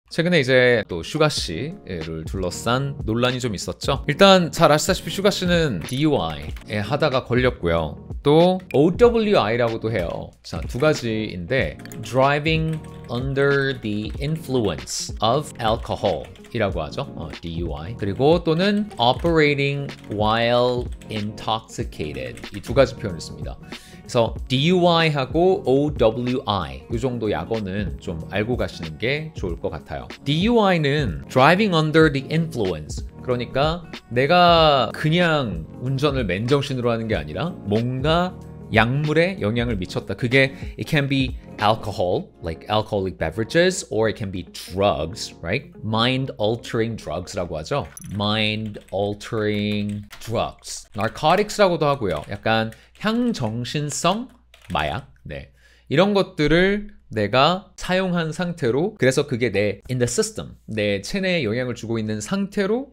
최근에 이제 또 슈가 씨를 둘러싼 논란이 좀 있었죠. 일단 잘 아시다시피 슈가 씨는 DUI에 하다가 걸렸고요. 또 OWI라고도 해요. 자, 두 가지인데 driving under the influence of alcohol 이라고 하죠. DUI. 그리고 또는 operating while intoxicated 이 두 가지 표현을 씁니다. 그래서 DUI하고 OWI 이 정도 약어는 좀 알고 가시는 게 좋을 것 같아요. DUI는 driving under the influence. 그러니까 내가 그냥 운전을 맨정신으로 하는 게 아니라 뭔가 약물에 영향을 미쳤다. 그게 it can be alcohol, like alcoholic beverages, or it can be drugs, right? Mind-altering drugs라고 하죠. Mind-altering drugs. narcotics라고도 하고요. 약간 향정신성 마약. 네. 이런 것들을 내가 사용한 상태로, 그래서 그게 내 in the system, 내 체내에 영향을 주고 있는 상태로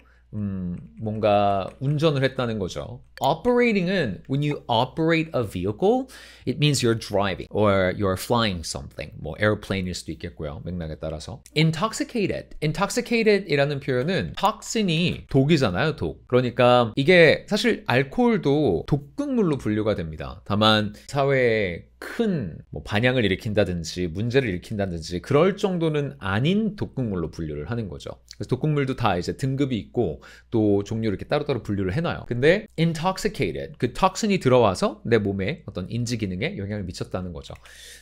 뭔가 운전을 했다는 거죠. Operating은 when you operate a vehicle, it means you're driving or you're flying something. 뭐 airplane일 수도 있겠고요. 맥락에 따라서. Intoxicated. Intoxicated이라는 표현은 toxin이 독이잖아요. 독. 그러니까 이게 사실 알코올도 독극물로 분류가 됩니다. 다만 사회에 큰 뭐 반향을 일으킨다든지 문제를 일으킨다든지 그럴 정도는 아닌 독극물로 분류를 하는 거죠. 그래서 독극물도 다 이제 등급이 있고 또 종류를 이렇게 따로따로 분류를 해놔요. 근데 intoxicated, 그 톡신이 들어와서 내 몸에 어떤 인지 기능에 영향을 미쳤다는 거죠.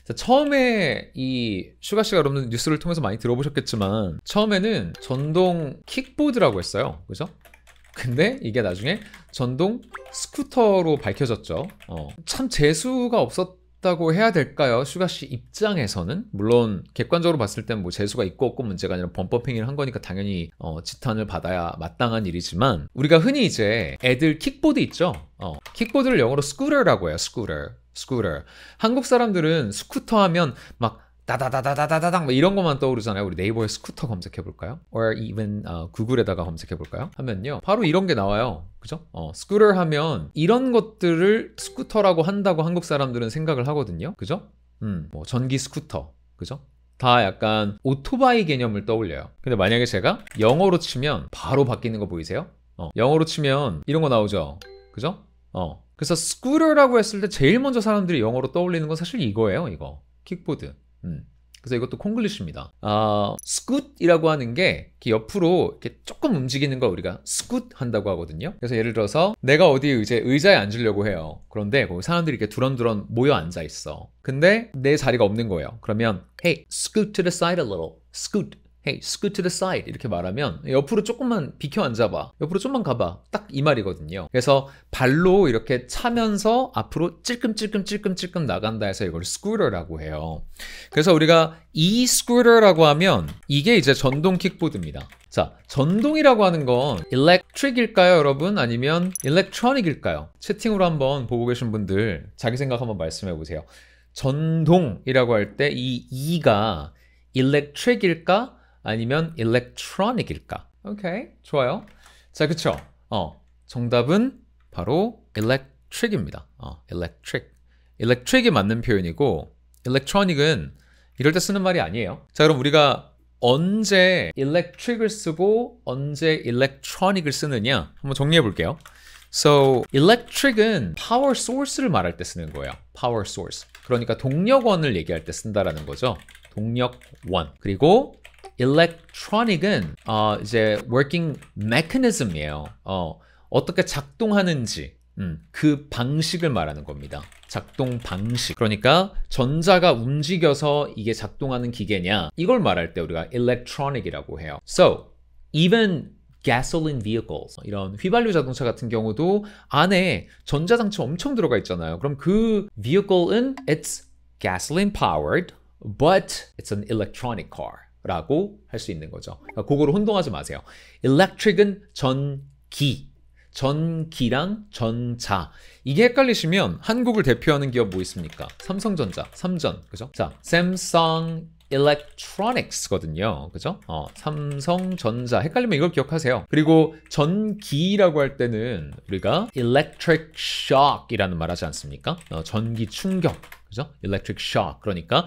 자, 처음에 이 슈가 씨가 여러분 뉴스를 통해서 많이 들어보셨겠지만 처음에는 전동 킥보드라고 했어요. 그죠? 근데 이게 나중에 전동 스쿠터로 밝혀졌죠. 참 재수가 없었다고 해야 될까요? 슈가 씨 입장에서는 물론 객관적으로 봤을 땐 뭐 재수가 있고 없고 문제가 아니라 범법 행위를 한 거니까 당연히 지탄을 받아야 마땅한 일이지만 우리가 흔히 이제 애들 킥보드 있죠. 킥보드를 영어로 스쿠터라고 해요. 스쿠터. 한국 사람들은 스쿠터 하면 막 다다다다다다당 이런 것만 떠오르잖아요. 우리 네이버에 스쿠터 검색해볼까요? or even 구글에다가 검색해볼까요? 하면요 바로 이런 게 나와요. 그죠? 스쿠터 하면 이런 것들을 스쿠터라고 한다고 한국 사람들은 생각을 하거든요. 그죠? 뭐 전기 스쿠터. 그죠? 다 약간 오토바이 개념을 떠올려요. 근데 만약에 제가 영어로 치면 바로 바뀌는 거 보이세요? 영어로 치면 이런 거 나오죠. 그죠? 그래서 스쿠터라고 했을 때 제일 먼저 사람들이 영어로 떠올리는 건 사실 이거예요. 이거 킥보드. 그래서 이것도 콩글리시입니다. 스굿이라고 하는 게 이렇게 옆으로 이렇게 조금 움직이는 걸 우리가 스굿 한다고 하거든요. 그래서 예를 들어서 내가 어디 의자에 앉으려고 해요. 그런데 거기 사람들이 이렇게 두런두런 모여 앉아 있어. 근데 내 자리가 없는 거예요. 그러면 Hey, scoot to the side a little. Scoot. Hey, scoot to the side 이렇게 말하면 옆으로 조금만 비켜 앉아봐. 옆으로 좀만 가봐. 딱 이 말이거든요. 그래서 발로 이렇게 차면서 앞으로 찔끔찔끔 나간다 해서 이걸 스쿠터라고 해요. 그래서 우리가 이 스쿠터라고 하면 이게 이제 전동 킥보드입니다. 자, 전동이라고 하는 건 electric일까요, 여러분? 아니면 electronic일까요? 채팅으로 한번 보고 계신 분들 자기 생각 한번 말씀해 보세요. 전동이라고 할 때 이 E가 electric일까? 아니면 electronic일까? 오케이, 좋아요. 자, 그쵸? 정답은 바로 electric입니다. electric. electric이 맞는 표현이고 electronic은 이럴 때 쓰는 말이 아니에요. 자, 그럼 우리가 언제 electric을 쓰고 언제 electronic을 쓰느냐 한번 정리해 볼게요. So, electric은 power source를 말할 때 쓰는 거예요. power source. 그러니까 동력원을 얘기할 때 쓴다라는 거죠. 동력원. 그리고 electronic은 이제 working mechanism이에요. 어떻게 작동하는지 그 방식을 말하는 겁니다. 작동 방식. 그러니까 전자가 움직여서 이게 작동하는 기계냐 이걸 말할 때 우리가 electronic이라고 해요. So, even gasoline vehicles 이런 휘발유 자동차 같은 경우도 안에 전자장치 엄청 들어가 있잖아요. 그럼 그 vehicle은 it's gasoline powered but it's an electronic car 라고 할 수 있는 거죠. 그러니까 그거를 혼동하지 마세요. electric은 전기랑 전자. 이게 헷갈리시면 한국을 대표하는 기업 뭐 있습니까? 삼성전자, 삼전. 그죠? 자, Samsung electronics거든요. 그죠? 삼성전자. 헷갈리면 이걸 기억하세요. 그리고 전기라고 할 때는 우리가 electric shock이라는 말 하지 않습니까? 전기 충격. 그죠? electric shock. 그러니까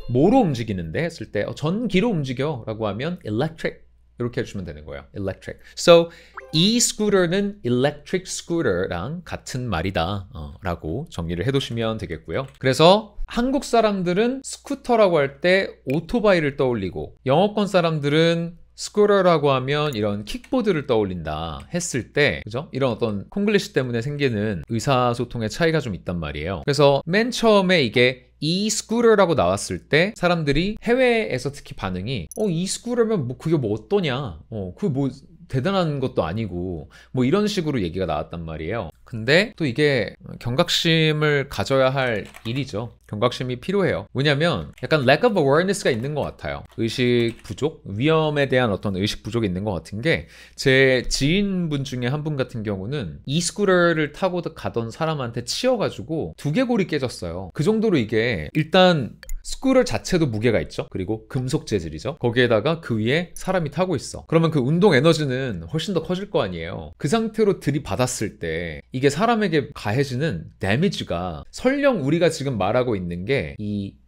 뭐로 움직이는데 했을 때 전기로 움직여 라고 하면 electric 이렇게 해주시면 되는 거예요. electric. So 이 스쿠터는 electric scooter랑 같은 말이다 라고 정리를 해두시면 되겠고요. 그래서 한국 사람들은 스쿠터라고 할 때 오토바이를 떠올리고 영어권 사람들은 스쿠터라고 하면 이런 킥보드를 떠올린다 했을 때 그죠? 이런 어떤 콩글리시 때문에 생기는 의사소통의 차이가 좀 있단 말이에요. 그래서 맨 처음에 이게 이 스쿠터라고 나왔을 때 사람들이 해외에서 특히 반응이 이 스쿠터면 뭐 그게 뭐 어떠냐 그 뭐 대단한 것도 아니고 뭐 이런 식으로 얘기가 나왔단 말이에요. 근데 또 이게 경각심을 가져야 할 일이죠. 경각심이 필요해요. 왜냐면 약간 lack of awareness가 있는 것 같아요. 의식 부족, 위험에 대한 어떤 의식 부족이 있는 것 같은 게 제 지인분 중에 한 분 같은 경우는 이 스쿠터를 타고 가던 사람한테 치여가지고 두개골이 깨졌어요. 그 정도로 이게 일단 스쿠터 자체도 무게가 있죠. 그리고 금속 재질이죠. 거기에다가 그 위에 사람이 타고 있어. 그러면 그 운동 에너지는 훨씬 더 커질 거 아니에요. 그 상태로 들이받았을 때 이게 사람에게 가해지는 데미지가 설령 우리가 지금 말하고 있는 게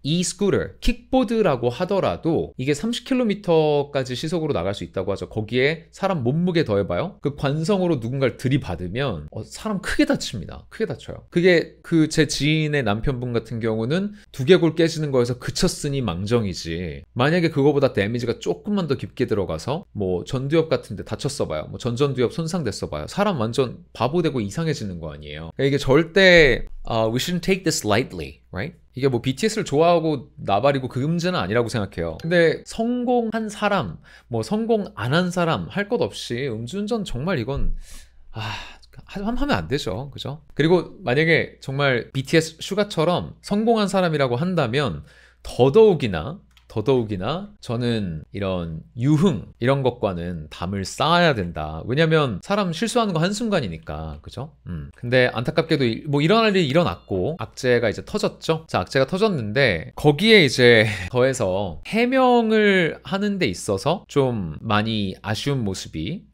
이 스쿠터, 킥보드라고 하더라도 이게 30km까지 시속으로 나갈 수 있다고 하죠. 거기에 사람 몸무게 더해봐요. 그 관성으로 누군가를 들이받으면 사람 크게 다칩니다. 크게 다쳐요. 그게 그 제 지인의 남편분 같은 경우는 두개골 깨지는 거에서 그쳤으니 망정이지. 만약에 그거보다 데미지가 조금만 더 깊게 들어가서 뭐 전두엽 같은 데 다쳤어 봐요. 뭐 전전두엽 손상됐어 봐요. 사람 완전 바보 되고 이상해지는 거 아니에요. 그러니까 이게 절대 we shouldn't take this lightly, right? 이게 뭐 BTS를 좋아하고 나발이고 그 문제는 아니라고 생각해요. 근데 성공한 사람, 뭐 성공 안 한 사람 할 것 없이 음주운전 정말 이건 하면 안 되죠. 그죠? 그리고 만약에 정말 BTS 슈가처럼 성공한 사람이라고 한다면 더더욱이나 저는 이런 유흥 이런 것과는 담을 쌓아야 된다. 왜냐면 사람 실수하는 거 한순간이니까. 그죠? 근데 안타깝게도 뭐 일어날 일이 일어났고 악재가 이제 터졌죠. 자, 악재가 터졌는데 거기에 이제 더해서 해명을 하는 데 있어서 좀 많이 아쉬운 모습이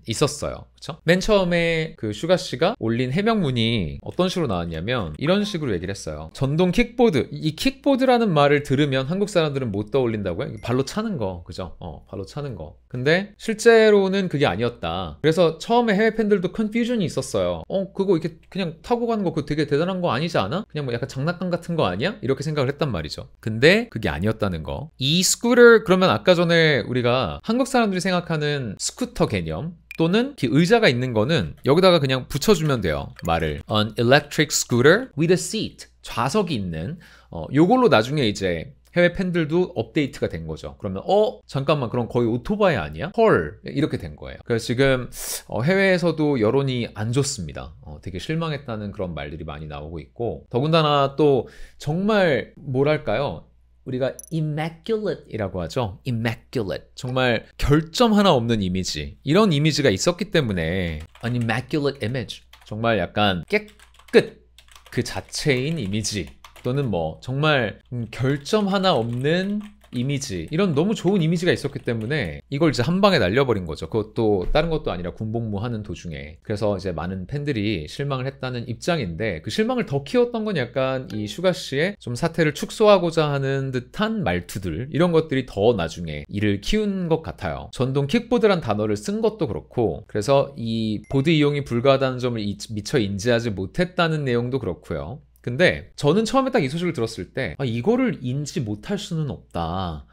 있었어요. 그쵸? 맨 처음에 그 슈가 씨가 올린 해명문이 어떤 식으로 나왔냐면 이런 식으로 얘기를 했어요. 전동 킥보드. 이 킥보드라는 말을 들으면 한국 사람들은 못 떠올린다고요? 발로 차는 거. 그죠? 발로 차는 거. 근데 실제로는 그게 아니었다. 그래서 처음에 해외 팬들도 컨퓨전이 있었어요. 그거 이렇게 그냥 타고 가는 거 그거 되게 대단한 거 아니지 않아? 그냥 뭐 약간 장난감 같은 거 아니야? 이렇게 생각을 했단 말이죠. 근데 그게 아니었다는 거. 이 스쿠터 그러면 아까 전에 우리가 한국 사람들이 생각하는 스쿠터 개념 또는 의자가 있는 거는 여기다가 그냥 붙여주면 돼요. 말을 An electric scooter with a seat. 좌석이 있는 요걸로 나중에 이제 해외 팬들도 업데이트가 된 거죠. 그러면 잠깐만 그럼 거의 오토바이 아니야? 헐 이렇게 된 거예요. 그래서 지금 해외에서도 여론이 안 좋습니다. 되게 실망했다는 그런 말들이 많이 나오고 있고 더군다나 또 정말 뭐랄까요? 우리가 immaculate이라고 하죠. immaculate. 정말 결점 하나 없는 이미지. 이런 이미지가 있었기 때문에 an immaculate image. 정말 약간 깨끗 그 자체인 이미지. 또는 뭐 정말 결점 하나 없는 이미지. 이런 너무 좋은 이미지가 있었기 때문에 이걸 이제 한 방에 날려버린 거죠. 그것도 다른 것도 아니라 군복무하는 도중에. 그래서 이제 많은 팬들이 실망을 했다는 입장인데 그 실망을 더 키웠던 건 약간 이 슈가 씨의 좀 사태를 축소하고자 하는 듯한 말투들 이런 것들이 더 나중에 이를 키운 것 같아요. 전동 킥보드란 단어를 쓴 것도 그렇고 그래서 이 보드 이용이 불가하다는 점을 미처 인지하지 못했다는 내용도 그렇고요. 근데 저는 처음에 딱 이 소식을 들었을 때 이거를 인지 못할 수는 없다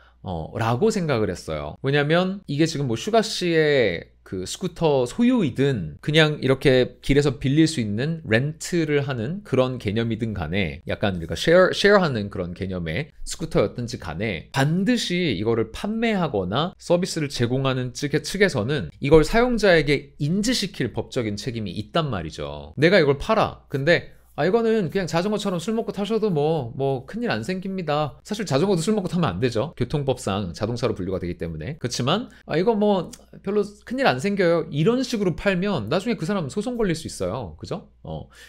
라고 생각을 했어요. 왜냐면 이게 지금 뭐 슈가 씨의 그 스쿠터 소유이든 그냥 이렇게 길에서 빌릴 수 있는 렌트를 하는 그런 개념이든 간에 약간 우리가 쉐어하는 그런 개념의 스쿠터였든지 간에 반드시 이거를 판매하거나 서비스를 제공하는 측에서는 이걸 사용자에게 인지시킬 법적인 책임이 있단 말이죠. 내가 이걸 팔아. 근데 이거는 그냥 자전거처럼 술 먹고 타셔도 뭐 큰일 안 생깁니다. 사실 자전거도 술 먹고 타면 안 되죠. 교통법상 자동차로 분류가 되기 때문에. 그렇지만 이거 뭐 별로 큰일 안 생겨요. 이런 식으로 팔면 나중에 그 사람 소송 걸릴 수 있어요. 그죠?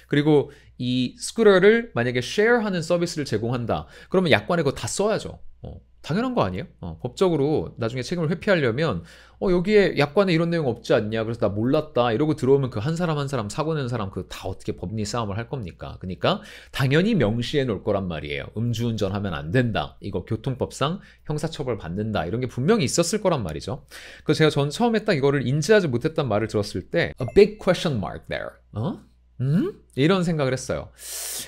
그리고 이 스쿠터를 만약에 쉐어하는 서비스를 제공한다. 그러면 약관에 그거 다 써야죠. 당연한 거 아니에요? 법적으로 나중에 책임을 회피하려면 여기에 약관에 이런 내용 없지 않냐 그래서 나 몰랐다 이러고 들어오면 그 한 사람 한 사람 사고 낸 사람 그 다 어떻게 법리 싸움을 할 겁니까? 그러니까 당연히 명시해 놓을 거란 말이에요. 음주운전 하면 안 된다, 이거 교통법상 형사처벌 받는다, 이런 게 분명히 있었을 거란 말이죠. 그래서 제가 전 처음에 딱 이거를 인지하지 못했단 말을 들었을 때 A big question mark there. 이런 생각을 했어요.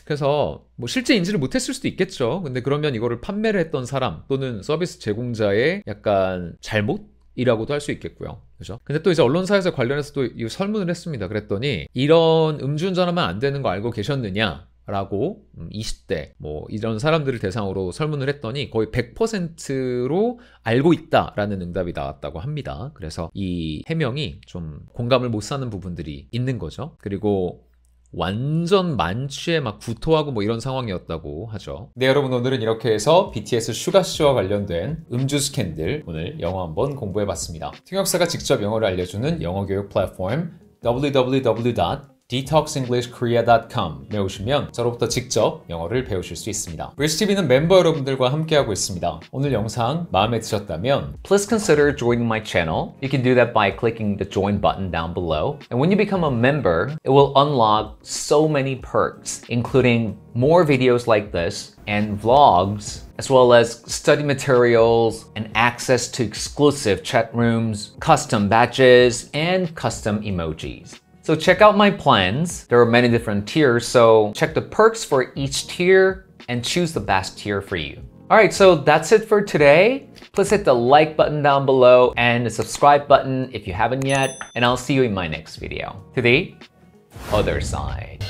그래서 뭐 실제 인지를 못했을 수도 있겠죠. 근데 그러면 이거를 판매를 했던 사람 또는 서비스 제공자의 약간 잘못이라고도 할 수 있겠고요. 그죠? 근데 또 이제 언론사에서 관련해서 또 이 설문을 했습니다. 그랬더니 이런 음주운전하면 안 되는 거 알고 계셨느냐? 라고 20대 뭐 이런 사람들을 대상으로 설문을 했더니 거의 100%로 알고 있다라는 응답이 나왔다고 합니다. 그래서 이 해명이 좀 공감을 못 사는 부분들이 있는 거죠. 그리고 완전 만취에 막 구토하고 뭐 이런 상황이었다고 하죠. 네, 여러분, 오늘은 이렇게 해서 BTS 슈가씨와 관련된 음주 스캔들 오늘 영어 한번 공부해봤습니다. 통역사가 직접 영어를 알려주는 영어 교육 플랫폼 www.detoxenglishkorea.com에 오시면 저로부터 직접 영어를 배우실 수 있습니다. 브리스TV는 멤버 여러분들과 함께하고 있습니다. 오늘 영상 마음에 드셨다면 Please consider joining my channel. You can do that by clicking the join button down below. And when you become a member, it will unlock so many perks, including more videos like this and vlogs, as well as study materials and access to exclusive chat rooms, custom badges, and custom emojis. So check out my plans. There are many different tiers, so check the perks for each tier and choose the best tier for you. Alright, so that's it for today. Please hit the like button down below and the subscribe button if you haven't yet, and I'll see you in my next video. To the other side.